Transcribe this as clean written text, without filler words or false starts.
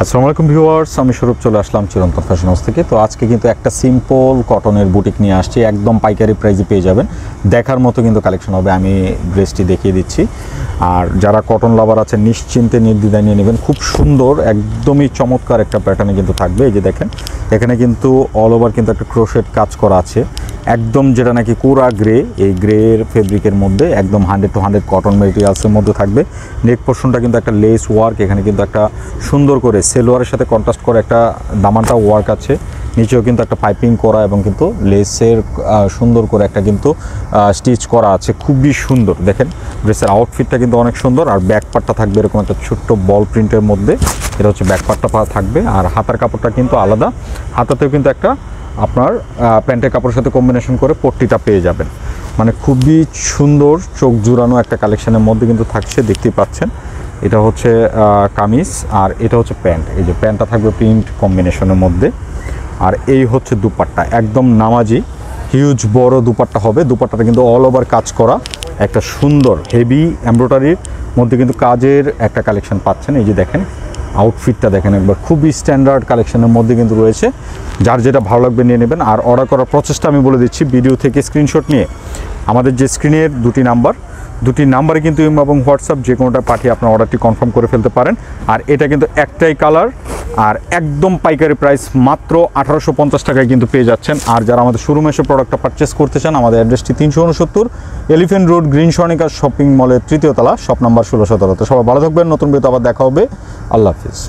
আসসালামু আলাইকুম ভিউয়ার্স, আমি স্বরূপ চলে আসলাম চিরন্তন ফ্যাশন হাউস থেকে। তো আজকে কিন্তু একটা সিম্পল কটনের বুটিক নিয়ে আসছি, একদম পাইকারি প্রাইসে পেয়ে যাবেন। দেখার মতো কিন্তু কালেকশন হবে, আমি ড্রেসটি দেখিয়ে দিচ্ছি। আর যারা কটন লাভার আছেন নিশ্চিন্তে নির্দ্বিধায় নিয়ে নেবেন। খুব সুন্দর, একদমই চমৎকার একটা প্যাটার্নে কিন্তু থাকবে। এই যে দেখেন, এখানে কিন্তু অল ওভার কিন্তু একটা ক্রোশেট কাজ করা আছে, একদম যেটা নাকি কোরা গ্রে, এই গ্রের ফেব্রিকের মধ্যে একদম 100% কটন মেটেরিয়ালসের মধ্যে থাকবে। নেক পোর্শনটা কিন্তু একটা লেস ওয়ার্ক, এখানে কিন্তু একটা সুন্দর করে সেলোয়ারের সাথে কন্ট্রাস্ট করে একটা দামানটা ওয়ার্ক আছে। নিচেও কিন্তু একটা পাইপিং করা এবং কিন্তু লেসের সুন্দর করে একটা কিন্তু স্টিচ করা আছে, খুবই সুন্দর। দেখেন ড্রেসের আউটফিটটা কিন্তু অনেক সুন্দর। আর ব্যাক পার্টটা থাকবে এরকম একটা ছোট্ট বল প্রিন্টের মধ্যে, এটা হচ্ছে ব্যাক পার্টটা থাকবে। আর হাতার কাপড়টা কিন্তু আলাদা, হাতাতেও কিন্তু একটা আপনার প্যান্টের কাপড়ের সাথে কম্বিনেশন করে পট্টিটা পেয়ে যাবেন। মানে খুবই সুন্দর, চোখ জুড়ানো একটা কালেকশনের মধ্যে কিন্তু থাকছে, দেখতেই পাচ্ছেন। এটা হচ্ছে কামিজ আর এটা হচ্ছে প্যান্ট। এই যে প্যান্টটা থাকবে প্রিন্ট কম্বিনেশনের মধ্যে। আর এই হচ্ছে দুপাট্টা, একদম নামাজি হিউজ বড় দুপাট্টা হবে। দুপাট্টাটা কিন্তু অল ওভার কাজ করা, একটা সুন্দর হেভি এমব্রয়ডারির মধ্যে কিন্তু কাজের একটা কালেকশন পাচ্ছেন। এই যে দেখেন আউটফিটটা দেখেন একবার, খুবই স্ট্যান্ডার্ড কালেকশনের মধ্যে কিন্তু রয়েছে। যার যেটা ভালো লাগবে নিয়ে নেবেন। আর অর্ডার করার প্রসেসটা আমি বলে দিচ্ছি, ভিডিও থেকে স্ক্রিনশট নিয়ে আমাদের যে স্ক্রিনের দুটি নাম্বারে কিন্তু ইমো এবং হোয়াটসঅ্যাপ যে কোনোটা পাঠিয়ে আপনার অর্ডারটি কনফার্ম করে ফেলতে পারেন। আর এটা কিন্তু একটাই কালার আর একদম পাইকারি প্রাইস মাত্র 1850 টাকায় কিন্তু পেয়ে যাচ্ছেন। আর যারা আমাদের শোরুমে এসে প্রোডাক্টটা পারচেস করতে চান, আমাদের অ্যাড্রেসটি 369 elephant road, green Sonica shopping মলের 3য় তলা, শপ নাম্বার 16-17। সবাই ভালো থাকবেন, নতুন ভিডিওতে আবার দেখা হবে। আল্লাহ হাফিজ।